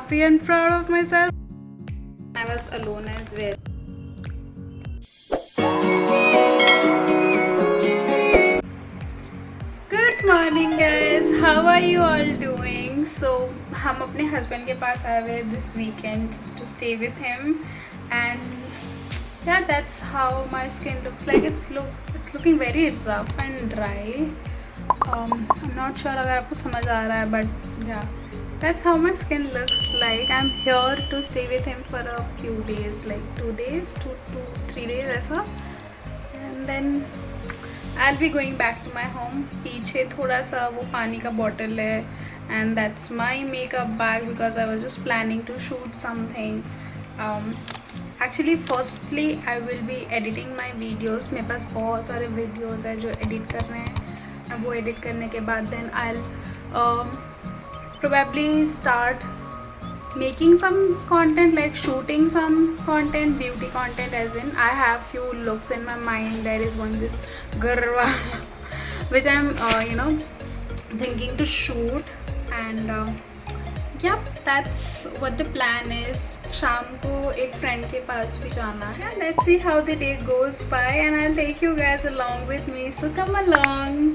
happy and proud of myself. I was alone as well. Good morning guys, how are you all doing? So हम अपने husband के पास आए हुए this weekend just to stay with him, and yeah, that's how my skin looks like. It's looking very rough and dry. I'm not sure अगर आपको समझ आ रहा है, but yeah, that's how my skin looks like. I'm here to stay with him for a few days, like 2 days, 3 days ऐसा, and then I'll be going back to my home. पीछे थोड़ा सा वो पानी का बॉटल है, and that's my makeup bag because I was just planning to shoot something. Actually, firstly, I will be editing my videos. मेरे पास बहुत सारे videos है जो edit करने हैं. वो edit करने के बाद then I'll probably start making some content, like shooting some content, beauty content, as in I have few looks in my mind. There is one this garwa which I'm thinking to shoot, and yep, that's what the plan is. शाम को एक friend के पास भी जाना है. Let's see how the day goes by, and I'll take you guys along with me, so come along.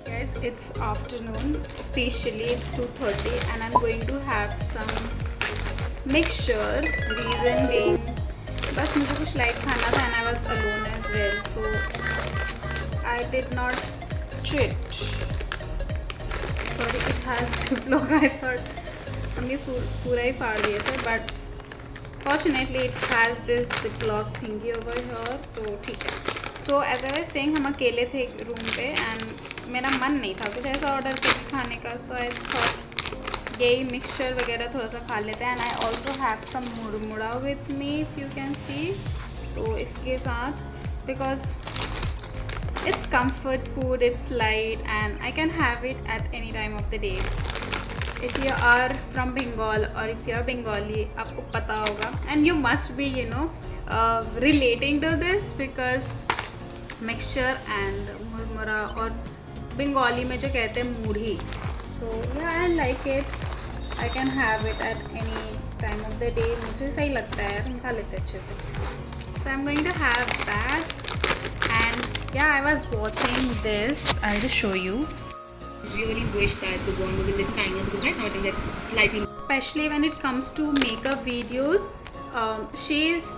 Guys, it's afternoon. Officially it's 2:30 and I'm going to have some mixture. Reason being, बस मुझे कुछ light खाना था and I was alone as well, so I did not cheat. Sorry, it has ziplock. I thought हम ये पूरा ही फाड़ दिए थे, but fortunately it has this ziplock thingy over here, तो ठीक है. So as I was saying, हम अकेले थे रूम पे and मेरा मन नहीं था कुछ ऐसा ऑर्डर करके खाने का, सो आई थॉट यही मिक्सचर वगैरह थोड़ा सा खा लेते हैं. And I also have some murmura with me, if you can see. तो इसके साथ, because it's comfort food, it's light and I can have it at any time of the day. If you are from Bengal और if you are Bengali, आपको पता होगा and you must be relating to this, because mixture and murmura, और बंगाली में जो कहते हैं मूढ़ी. सो या I like it. I can have it at any time of the day. मुझे सही लगता है, हम खा लेते हैं अच्छे से. So I am going to have that. And yeah, I was watching this. I will show you. Really wish that the one was a little tinier, because right now I think that slightly. Especially when it comes to makeup videos, she is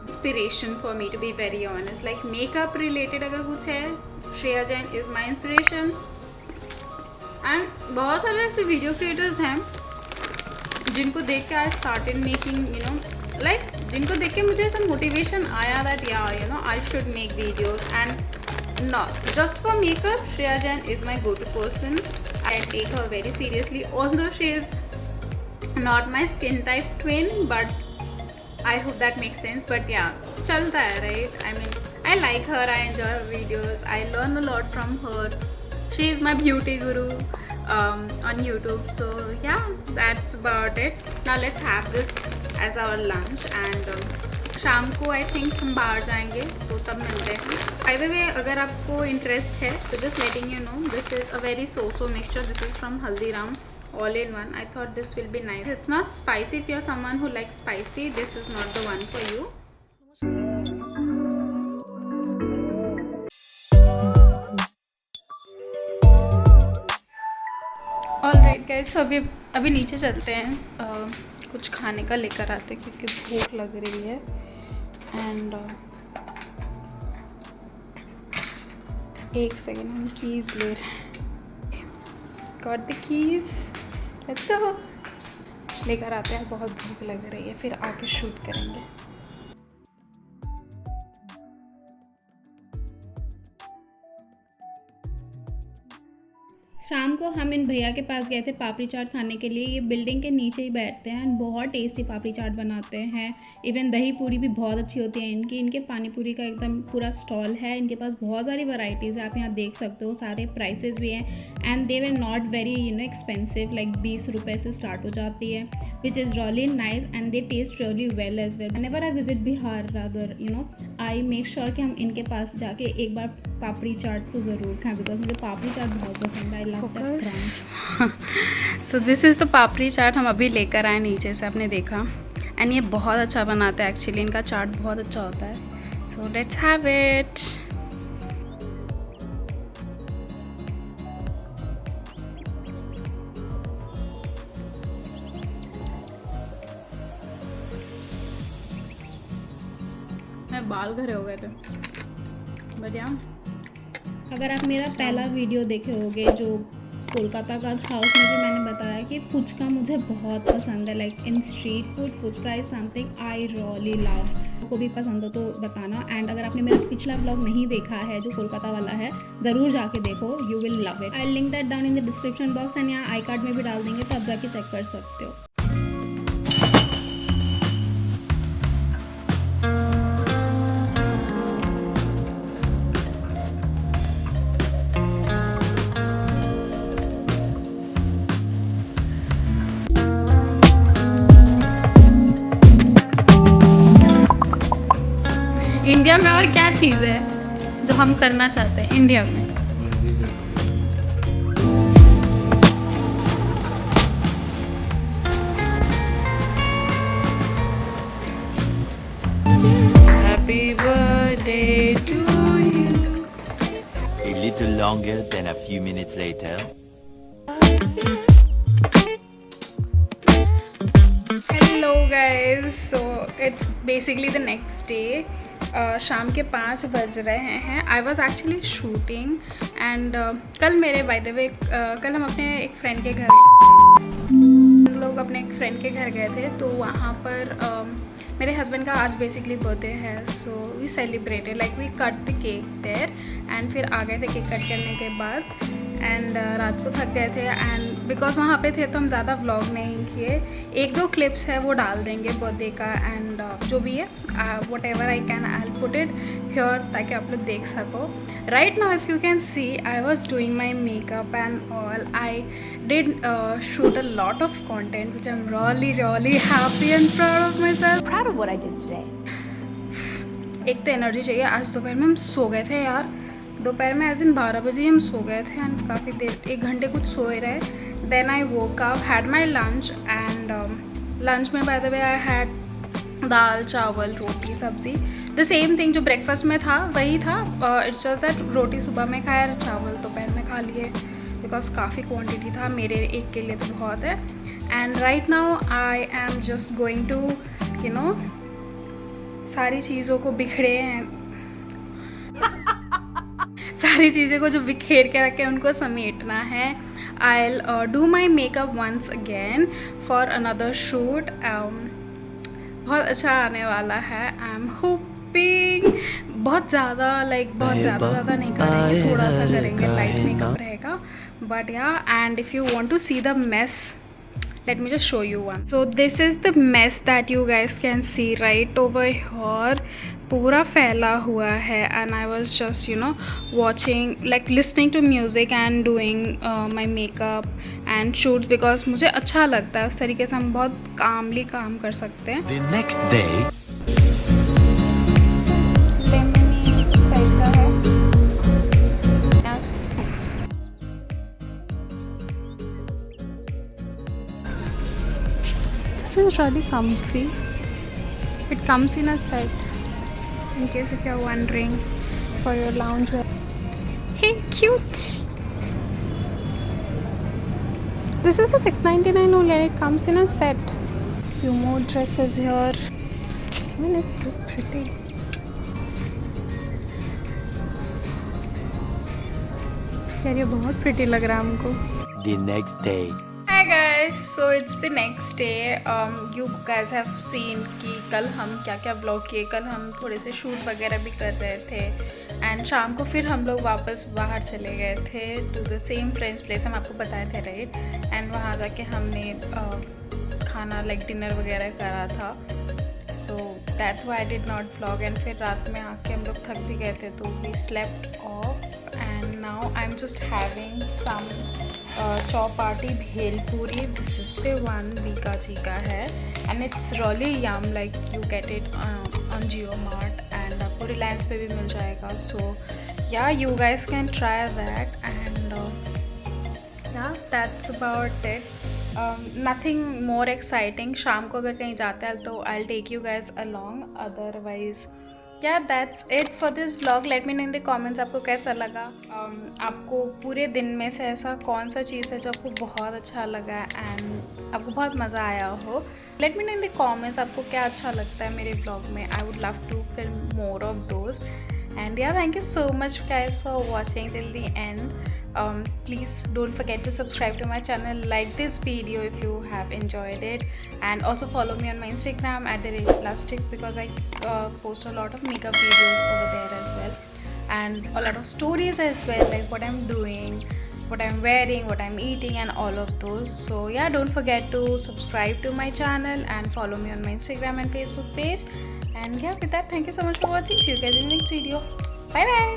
inspiration for me, to be very honest. Like makeup related अगर कुछ है, Shreya Jain is my inspiration. And बहुत सारे ऐसे video creators हैं जिनको देख के I started making, like जिनको देख के मुझे ऐसा मोटिवेशन आया that yeah, I should make videos. And not just for makeup, Shreya Jain is my go-to person. I take her very seriously, although she is not my skin type twin, but I hope that makes sense. But yeah, chalta hai, right? I mean, I like her, I enjoy her videos, I learn a lot from her. She is my beauty guru on YouTube. So yeah, that's about it. Now let's have this as our lunch, and शाम को I think हम बाहर जाएंगे, तो तब मिलते हैं. Bye the वे, अगर आपको इंटरेस्ट है तो just letting you know, this is a very so mixture. This is from Haldiram, all in one. I thought this will be nice. It's not spicy. If you're someone who likes spicy, this is not the one for you. Alright guys, so अभी नीचे चलते हैं, कुछ खाने का लेकर आते हैं क्योंकि भूख लग रही है. एंड एक सेकेंड, हम कीज़ ले रहे हैं. Got the keys, let's go. लेकर आते हैं, बहुत भूख लग रही है, फिर आके शूट करेंगे. शाम को हम इन भैया के पास गए थे पापड़ी चाट खाने के लिए. ये बिल्डिंग के नीचे ही बैठते हैं एंड बहुत टेस्टी पापड़ी चाट बनाते हैं. इवन दही पूरी भी बहुत अच्छी होती है इनकी. इनके पानी पूरी का एकदम पूरा स्टॉल है. इनके पास बहुत सारी वैरायटीज़ है, आप यहाँ देख सकते हो. सारे प्राइसेस भी हैं and they were not very expensive. Like 20 रुपये से स्टार्ट हो जाती है, which is really nice and they taste really well as well. Whenever I visit Bihar, rather I make sure कि हम इनके पास जाके एक बार पापड़ी चाट को ज़रूर खाएं, बिकॉज मुझे पापड़ी चाट बहुत पसंद है. Focus. So this is the papdi chaat, हम अभी लेकर आए नीचे से, आपने देखा। एंड ये बहुत अच्छा बनाते हैं एक्चुअली, इनका चाट बहुत अच्छा होता है। So let's have it. मेरे बाल घरे हो गए थे, बढ़िया। अगर आप मेरा पहला वीडियो देखे होगे जो कोलकाता का हाउस में भी मैंने बताया कि फुचका मुझे बहुत पसंद है, like in street food phuchka is something I really love. को भी पसंद हो तो बताना। एंड अगर आपने मेरा पिछला ब्लॉग नहीं देखा है जो कोलकाता वाला है, ज़रूर जाके देखो, you will love it. I link that down in the description box and यहाँ आई कार्ड में भी डाल देंगे, तो आप जाके चेक कर सकते हो। इंडिया में और क्या चीज़ है जो हम करना चाहते हैं इंडिया में? Happy birthday to you. A little longer than a few minutes later. Hello guys, so it's basically the next day. शाम के 5 बज रहे हैं। I was actually shooting and कल मेरे बाय द वे कल हम अपने एक फ्रेंड के घर, हम लोग अपने एक फ्रेंड के घर गए थे। तो वहाँ पर मेरे हस्बैंड का आज बेसिकली बर्थडे है। So we celebrated, like we cut the cake there and फिर आ गए थे केक कट करने के बाद। एंड रात को थक गए थे एंड बिकॉज वहाँ पे थे तो हम ज़्यादा व्लॉग नहीं किए। 1-2 क्लिप्स है वो डाल देंगे बर्थडे का एंड जो भी है what ever I can I put it here ताकि आप लोग देख सको। Right now if you can C I was doing my makeup and all. I did shoot a lot of content which I'm really happy and proud of myself. Proud of what I did today. एक तो energy चाहिए। आज दोपहर में हम सो गए थे यार, दोपहर में एज इन 12 बजे हम सो गए थे एंड काफ़ी देर 1 घंटे कुछ सोए रहे। Then I woke up, had my lunch and lunch में by the way I had dal chawal roti sabzi, the same thing जो ब्रेकफास्ट में था वही था। इट्स जस्ट दैट रोटी सुबह में खाया, चावल दोपहर में खा लिए बिकॉज काफ़ी क्वांटिटी था, मेरे एक के लिए तो बहुत है। And right now I am just going to you know सारी चीज़ों को बिखरे हैं सारी चीज़ों को जो बिखेर के रखे उनको समेटना है। I do my makeup once again for another shoot. बहुत अच्छा आने वाला है। आई एम होपिंग बहुत ज़्यादा बहुत ज़्यादा नहीं करेंगे, थोड़ा सा करेंगे, लाइट मेकअप रहेगा। But yeah and if you want to see the mess, let me just show you one. So this is the mess that you guys can see right over here. पूरा फैला हुआ है and I was just watching, like listening to music and doing my makeup and shoots because मुझे अच्छा लगता है, उस तरीके से हम बहुत कामली काम कर सकते हैं। The next day. लेमनी इस टाइप का है। This is really comfy. It comes in a set, in case if you're wondering, for your loungewear. Hey, cute! This is the $6.99 only and it comes in a set. Few more dresses here. This one is so pretty. यार ये बहुत pretty लग रहा है हमको। The next day. Hi guys, so it's the next day. You guys have seen कि कल हम क्या क्या व्लॉग किए। कल हम थोड़े से शूट वगैरह भी कर रहे थे एंड शाम को फिर हम लोग वापस बाहर चले गए थे to the same friends place, हम आपको बताए थे राइट। एंड वहाँ जाके हमने खाना लाइक डिनर वगैरह करा था। So that's why I did not vlog. And फिर रात में आके हम लोग थक भी गए थे तो we slept off and now I am just having some Chowpatty bhelpuri. This is the one Bikaji का है and it's really yum, like you get it on Jio Mart and आपको रिलायंस पे भी मिल जाएगा। So yeah you guys can try that and yeah, that's about it. Nothing more exciting. शाम को अगर कहीं जाते हैं तो I'll take you guys along. Otherwise, yeah, that's it for this vlog. Let me know in the comments आपको कैसा लगा. आपको पूरे दिन में से ऐसा कौन सा चीज़ है जो आपको बहुत अच्छा लगा and आपको बहुत मज़ा आया हो. Let me know in the comments आपको क्या अच्छा लगता है मेरे vlog में. I would love to film more of those. And yeah, thank you so much guys for watching till the end. Please don't forget to subscribe to my channel, like this video if you have enjoyed it, and also follow me on my Instagram @plastics because I post a lot of makeup videos over there as well, and a lot of stories as well, like what I'm doing, what I'm wearing, what I'm eating, and all of those. So yeah, don't forget to subscribe to my channel and follow me on my Instagram and Facebook page. And yeah, with that, thank you so much for watching. See you guys in the next video. Bye bye.